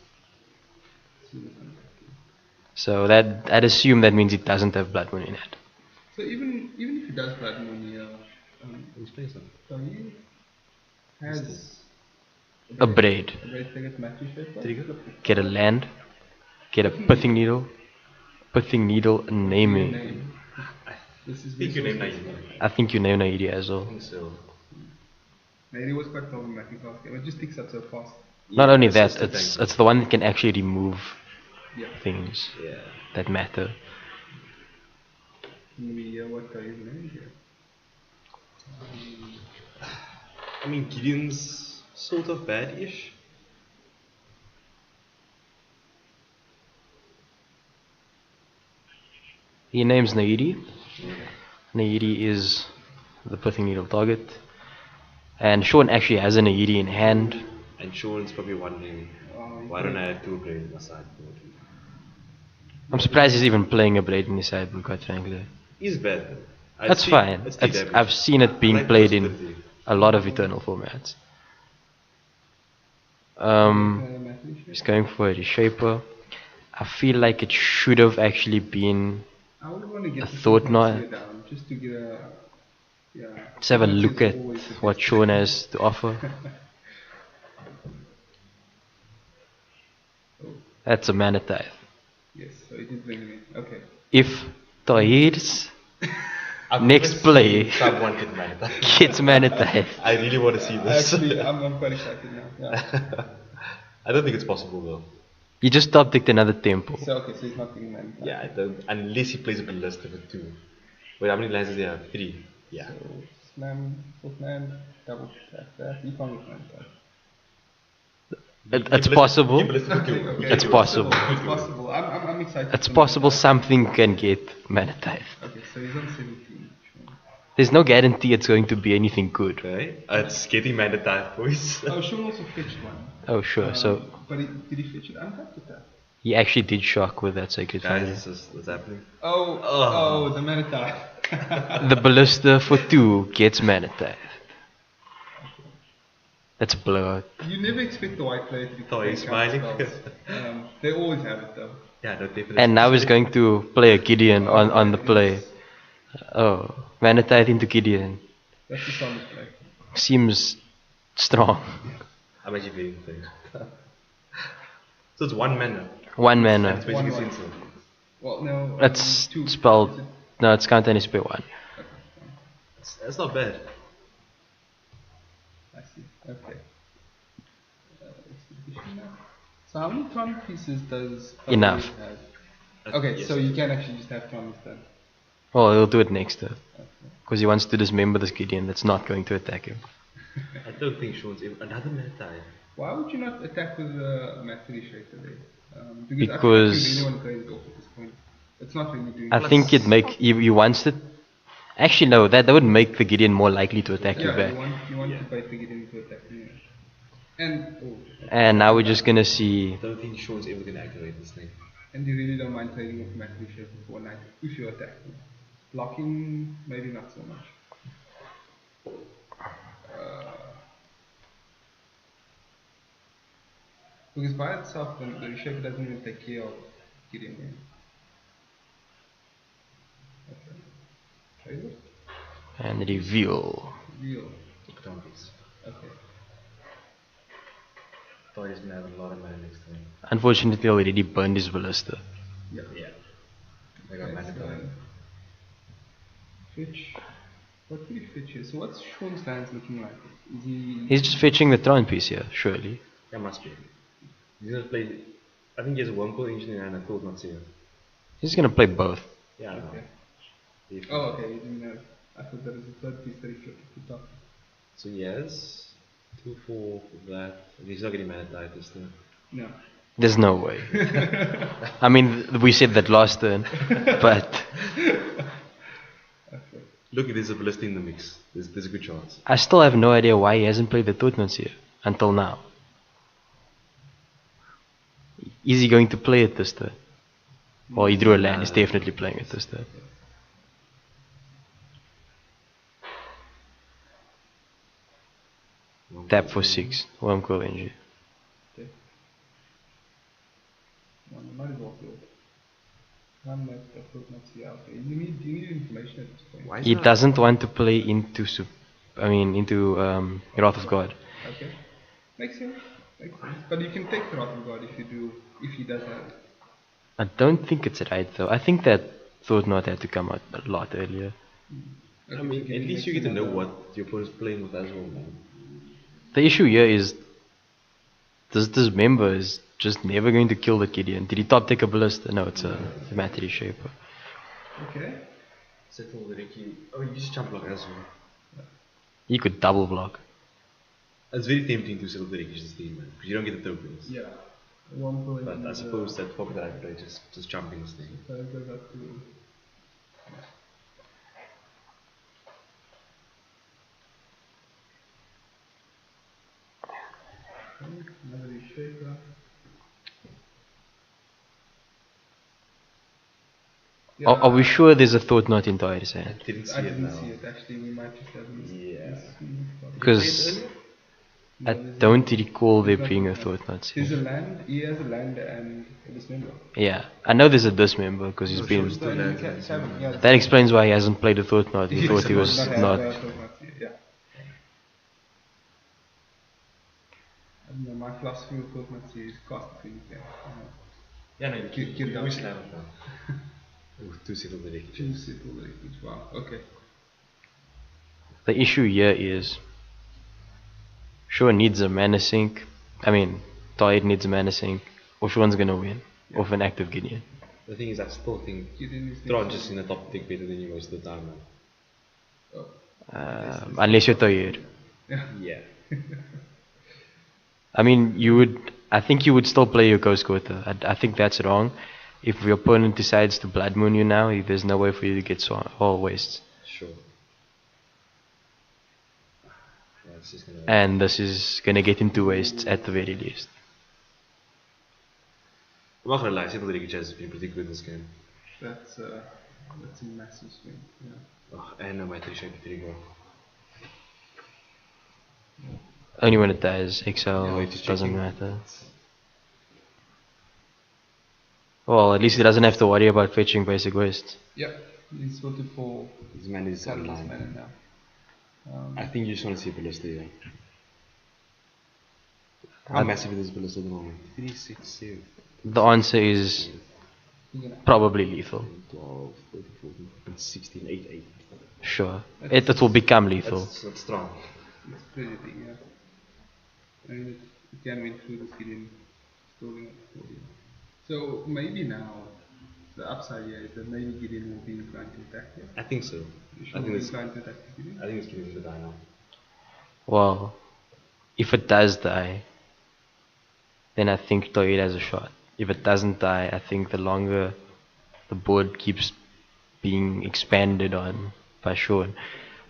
So that I'd assume that means he doesn't have Blood Moon in hand. So even if he does Blood Moon here, He's playing something. Taahir has A braid. a braid thing at match shape. Did he go? Get a land. Get a pithing needle. Pithing needle naming. Name. This is I think you named nice. Naidi. I think you know Naidi as well. I think so. Naidi was quite problematic last game. It just ticks up so fast. Not only that, just a it's tank. the one that can actually remove Yeah. things Yeah. that matter. Maybe what Tahir's name here. I mean, Gideon's sort of bad-ish. He names Naidi. Naidi is the pithing needle target. And Shaun actually has a Naidi in hand. And Shaun's probably wondering, why don't I have 2 blades on my side? I'm surprised he's even playing a braid in his sideboard, quite frankly. He's bad. though. I've That's seen- fine. It's It's, damage. I've seen it being like played in versatility. a lot of Eternal formats. He's going for a Reshaper. I feel like it should have actually been. I would want to get A the thought frequency not- down just to get a. Yeah. Let's have a frequency look is at always the what best. Shaun has to offer. That's a mana tithe. Yes, so it is bringing it. Okay. If Tahir's I've next never play seen someone get mad at that. gets mana tithe, I really want to see this. Actually, I'm quite excited now. Yeah. I don't think it's possible though. you just top decked another temple. So okay, so he's not getting man. Yeah, I don't. Unless he plays a ballista with 2. Wait, how many lands does he have? 3. Yeah. So slam, fourth land, double tap that. You can't get man. It's possible. Okay, It's possible. It's possible. I'm excited. It's for possible Mana something can get mana tithe. Tithe. Okay, so he's on 17. Sure. There's no guarantee it's going to be anything good. Okay, it's getting mad at that, boys. Oh, Shaun also fetched one. Oh sure. So But did he fetch it untapped with that? he actually did shock with that Sacred Guys, Fire. this is what's happening. Oh, the Mana Tithe. The Ballista for 2 gets mana tithe. That's a blowout. You never expect the white player to be Oh, he's playing smiling. counter-spells. They always have it though. Yeah, no, definitely. And now he's going to play a Gideon on the play. Oh, mana tithe into Gideon. That's a solid play. Seems strong. I'm actually playing things. So it's 1 mana. 1 And mana. it's basically One. Sensor. Well, no. That's two. spelled. Is it? No, it's can't only spell 1. That's not bad. I see. Okay. Exhibition now. So how many Tron pieces does Enough. Taahir have? Okay, Yes. so you can actually just have Tron instead. Well, he'll do it next turn. Okay. Because he wants to dismember this Gideon that's not going to attack him. I don't think Shaun's ever. Another meta. Why would you not attack with a Mastery Shaker there? Because- I think you really want to trade it off at this point. It's not really doing I think it make he wants it. Actually, no, that would make the Gideon more likely to attack you yeah, back. you want to bait the Gideon to attack you. And And now we're just gonna see. I don't think Shaun's ever gonna activate this thing. and you really don't mind trading off Mastery Shaker for 1 night if you attack him. Blocking, maybe not so much. Because by itself, the Reshaper doesn't even take care of Gideon. Right? Okay. Trade it? And reveal. Real. Octopies. Okay. Thought he's gonna have a lot of mana next time. Unfortunately, already burned his ballista. Yeah. Yeah. I got Okay, mana so going. Fetch. What did he fetch here? So what's Shaun's lands looking like? Is he... He's just fetching the Tron piece here, surely. Yeah, must be. He's gonna play. I think he has a Wormcoil Engineer and I thought not see it. He's gonna play both. Yeah, I know. Okay. If- Oh, okay. You didn't know. I thought that was the third piece that he flipped at the top. So he has 2-4 for that. He's not getting mana tithe this turn. No. There's no way. I mean, we said that last turn, but Okay. Look, there's a Ballista in the mix. There's a good chance. I still have no idea why he hasn't played the Totnots here until now. Is he going to play it this turn? Well, he drew a land. He's definitely playing it this turn. Tap for 6. Wormcoil Engine. Okay. One might as well do it. One might I thought not see out there. You need information at this point. Why is He that- doesn't want to play into into Wrath of God. Okay. Makes sense. Makes sense. But you can take the Wrath of God if he does have it. I don't think it's right though. I think that Thought Not had to come out a lot earlier. I mean, at least you get to know what your opponent's playing with as well, man. The issue here is this member is just never going to kill the Gideon. Did he top take a ballista? No, it's a Mastery Shaper. Okay. Settle the Ricky. Oh, you just jump block as well. He could double block. It's very tempting to settle the Ricky this team, man, because you don't get the tokens. Yeah. One point. But I suppose that probably that I play just jumping this thing. So it goes up to. Another shaker. Yeah, Are we sure there's a Thought Not in Tahir's hand? Didn't see I it didn't now. see it actually. We might just have missed. Yeah. Because I don't recall there being a Thought Not. There's a land. He has a land and a dismember. Yeah, I know there's a dismember because he's No, been. sure. Yeah, That explains why he hasn't played a Thought Not. He thought he was not. Yeah. I don't know, my philosophy with Thought Not is cost between them. Yeah, no, Get down. we should have it now. Oh, 2 settle the Ricky. Two simple liquids. Wow. Okay. The issue here is Shaun needs a mana sink. I mean, Tahir needs a mana sink, or Shaun's gonna win off an active Gideon. The thing is, I still think Get in this Tron just in the top deck better than you most of the time, man. Oh. Unless you're Tahir. Yeah. Yeah. I mean, you would I think you would still play your Ghost Quarter. I think that's wrong. If your opponent decides to Blood Moon you now, there's no way for you to get all wastes. Sure. Yeah, it's just gonna. And this is gonna get into wastes at the very least. I'm not gonna lie, Simple Rikic has been pretty good this game. That's a massive swing. Yeah. Oh, and my 3 go. Only when it dies, Excel Yeah, it's doesn't checking. matter. Well, at least he doesn't have to worry about fetching basic wastes. Yeah, he's sorted for His man is Catalyst online. mana now. I think you just want to see Ballista here. How massive is this Ballista at the moment? 3, 6, 7, The answer is You're gonna probably lethal. 12, 13, 14, 15, 16, 8, 8. Sure. It will become lethal. That's strong. It's pretty big, yeah. I mean, it can win through the skin, stalling it for you. So maybe now, the upside here is that maybe Gideon will be inclined to attack here. I think so. You I should think be it's. inclined to attack Gideon. I think it's getting to die now. Well, if it does die, then I think Taahir has a shot. If it doesn't die, I think the longer the board keeps being expanded on by Shaun,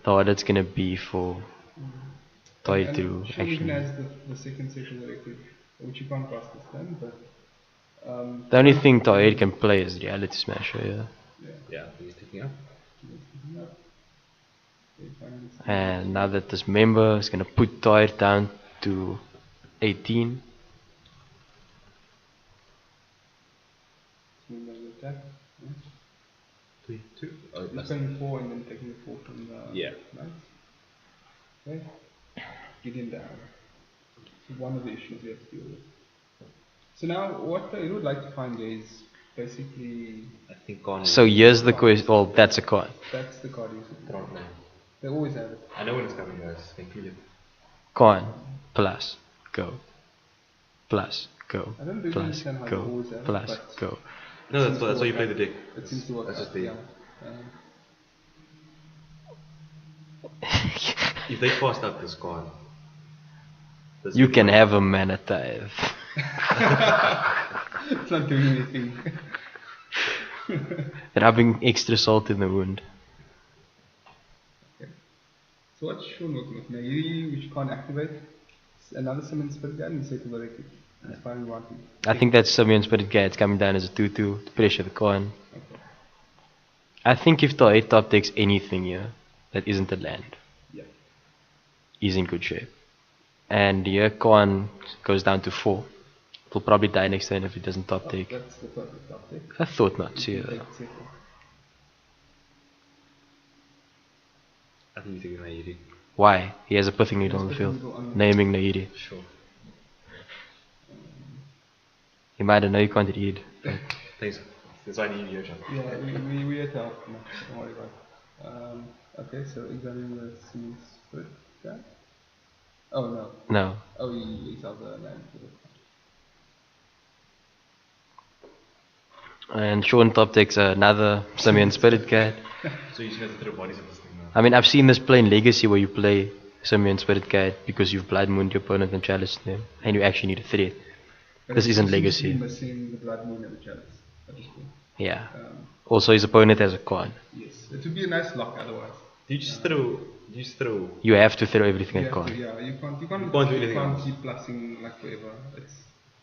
the harder it's gonna be for Taahir to Shaun even actually. has the second circle record, which you can't cast this time, but The only thing Taahir can play is Reality Smasher, yeah. Yeah, he's taking up. And now that this member is gonna put Taahir down to 18. attack. 3, 2. Oh, He's that's spending 4 and then taking the 4 from the Yeah. knights. Okay. Gideon down. So one of the issues we have to deal with. So now what I would like to find is basically I think Con. So here's the question. Well, that's a con. that's the card you should Tron plan. They always have it. I know when it's coming, guys. I can feel it. Con plus go plus go I don't really plus understand how they go always have it, plus but go. No, that's why you play the deck. it seems to work That's out. just the. Yeah. If they fast up this Con. You can have a mana tithe. It's not doing anything. Rubbing extra salt in the wound. So what's Shaun working with? Nairi, which you can't activate. Another summon spirit guide and set to the record. That's fine, we want to. I think that's Simeon Spirit Guide. It's coming down as a 2-2 to pressure the con. Okay. I think if Taahir top takes anything here that isn't a land, Yeah. he's in good shape. And here con goes down to 4. It'll probably die next turn if it doesn't top take. That's the perfect uptake. I thought not. You Yeah. can take second. I think you're taking Nairi. Why? He has a pithing needle He on has the pithing field. needle on the- Naming Nairi. Sure. He might have known you can't read. Thanks. That's why I need your job. Yeah, we had to help. No, don't worry about it. Okay, so examine the summon spirit guide. Oh no. No. Oh, you exiled the land. And Shaun top takes another Simeon Spirit Guide. So you should have to throw bodies at this thing now. I mean, I've seen this play in Legacy where you play Simeon Spirit Guide because you've Blood Mooned your opponent and challenged them, and you actually need a threat. But This it isn't seems to be Legacy. missing the blood moon and the chalice at this point. Yeah. Um, Also, his opponent has a con. yes, it would be a nice lock otherwise. Do you just throw? Do you just throw? You have to throw everything You at have to- con. yeah, you can't You can't do anything else. keep plussing like forever. It's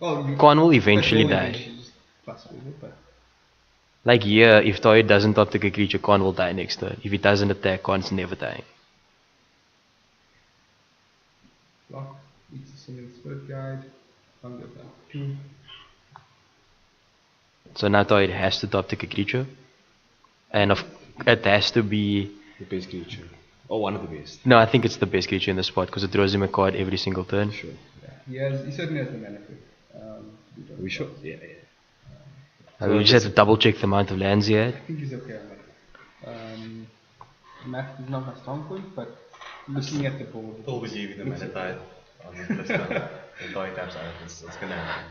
well, you Con will eventually it will die. eventually just plus forever, but Like here, if Taahir doesn't top take a creature, con will die next turn. If he doesn't attack, con's never dying. lock. It's a single spirit guide. Can't go down. 2. So now Taahir has to top take a creature. And it has to be... The base creature. Or one of the best. No, I think it's the best creature in the spot because it throws him a card every single turn. Sure. Yeah, he certainly has the mana for it. Are we sure? Yeah, yeah. We just have to double check the amount of lands he had. I think he's okay on that. Math is not my strong point, but looking at the board, I'll believe you the mana tide on the list. The Toy taps out. It's gonna happen.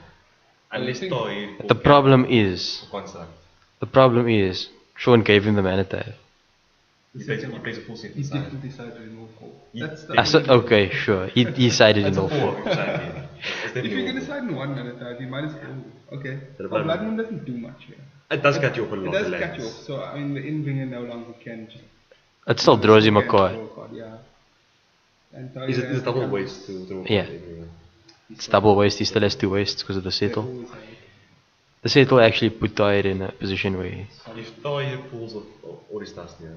Unless think- Toy. The problem is... Construct. The problem is... Shaun gave him the mana tile. He plays a full set he inside. did decide to remove 4. He- That's the I said, okay, sure. He decided in It's a all 4 four. inside. If you're gonna slide in one minute, you might as well. Okay. The Oh, Blood Blood Moon. Moon doesn't do much here. It does cut you off a lot. It does the cut you lanes. off. So I mean, the Inbringer no longer can just. It still draws him a can card. draw card, yeah. And Is it Taahir double becomes- waste to Yeah. everyone? It's double waste, he still has 2 wastes because of the they settle. always have it. The settle actually put Taahir in a position where If Taahir pulls off all his stuff here,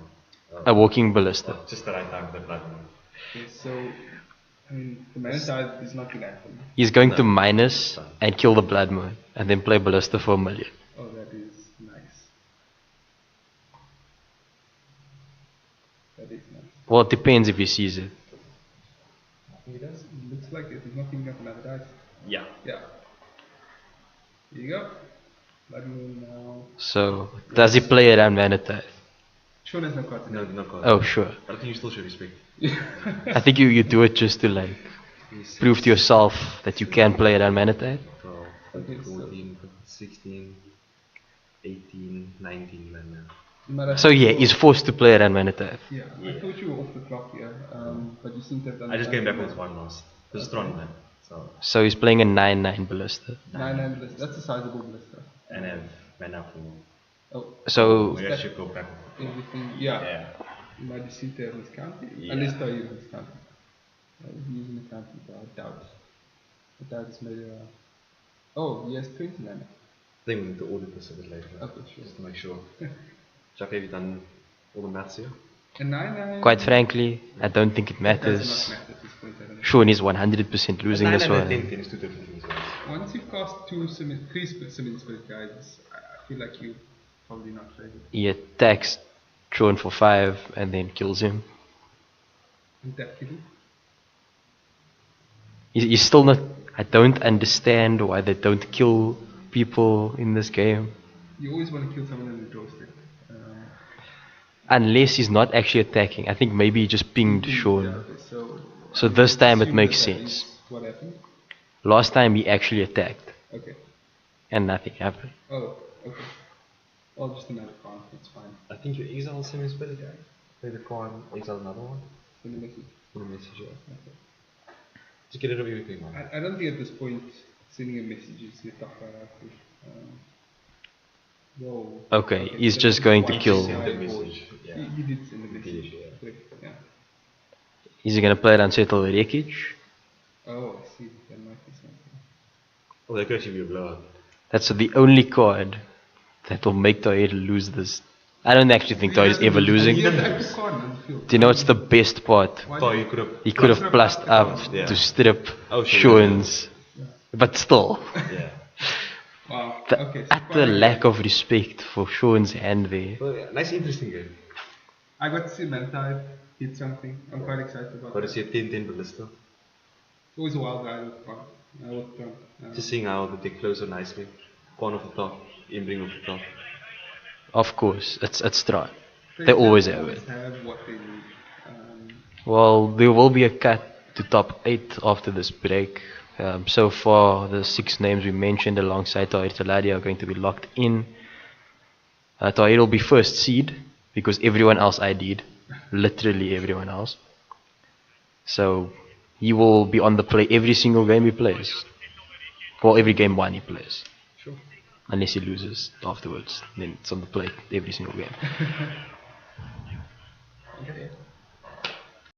a walking ballista. just the right time for the Blood Moon. Okay, so I mean, the mana tide is not gonna happen. He's going to No. minus and kill the Blood Moon and then play ballista for 1,000,000. Oh, that is nice. That is nice. Well, it depends if he sees it. He does. It looks like it. He's not giving up another dice. Yeah. Yeah. Here you go. Blood Moon now. So, does he play it on mana tithe? Shaun has no cards. No, no card. Oh, sure. But I think you still should respect. I think you do it just to like prove to yourself that you can play it on mana tithe. 12, Okay, 14, 16, 18, 19, man. You might have So to yeah, go- he's forced to play it on mana tithe. Yeah, I thought you were off the clock here, but you seem to have done. I just came back with something. one last. This is Tron, man. So, So he's playing a 9/9 ballista. 9/9 blister. That's a sizable blister. and have mana for. Oh, So We actually go back. everything. Yeah. Yeah. You might just seem to have miscounted. Yeah. Unless Taahir is miscounted. He's using the counting, but I doubt. I doubt it's maybe. Oh, he has 20 mana. I think we need to audit this a bit later. Okay, sure. Just to make sure. Jack, have you done all the maths here? A 9/9. quite frankly, I don't think it It does matters. not matter at this point. I don't know. Shaun is 100% losing this 9 and one. 10, 10 is two different things, guys. Once you've cast three Summon Spirit guys, I feel like you probably not favored. He attacks Tron for 5 and then kills him. And that killing? He's still not. I don't understand why they don't kill people in this game. You always want to kill someone in the draw step. Unless he's not actually attacking. I think maybe he just pinged Shaun. Yeah, okay, so, So this time it assume makes that sense. is what happened? Last time he actually attacked Okay. and nothing happened. Oh, okay. Oh, just another card. It's fine. I think you exile semi spirit guy. Play the card, exile another one. Send a message. Put a message here. Okay. Just get rid of everything, man. I don't think at this point sending a message is your top priority. Whoa. Okay, he's just going to One kill. side Send a board. message. Yeah. You did send a message. did, yeah. Correct, yeah. Is he gonna play it on Settle Wreckage? Oh, I see. That might be something. Oh, that could actually be a blowout. That's the only card that will make Taahir lose this. I don't actually think Taahir is ever losing. He Do has an active card on the field. you know what's the best part? Why Thought did- you could have. He could have plussed up Yeah. to strip Oh, sure, Shaun's, but still, Yeah. Wow. the Okay. So utter far, lack of respect for Shaun's hand there. Well, yeah, nice, interesting game. I got to see Mantai hit something. I'm quite excited about Got to that. see a 10-10 ballista. Always a wild guy with fun. Just seeing how the deck flows so nicely. Pawn off the top, Inbring off the top. Of course, it's Tron. They always have it. have what they need. Well, there will be a cut to top 8 after this break. So far, the 6 names we mentioned alongside Taahir Teladia are going to be locked in. Taahir will be first seed because everyone else ID'd. Literally everyone else. So he will be on the play every single game he plays. Well, every game 1 he plays. Sure. Unless he loses afterwards. Then it's on the play every single game. Okay.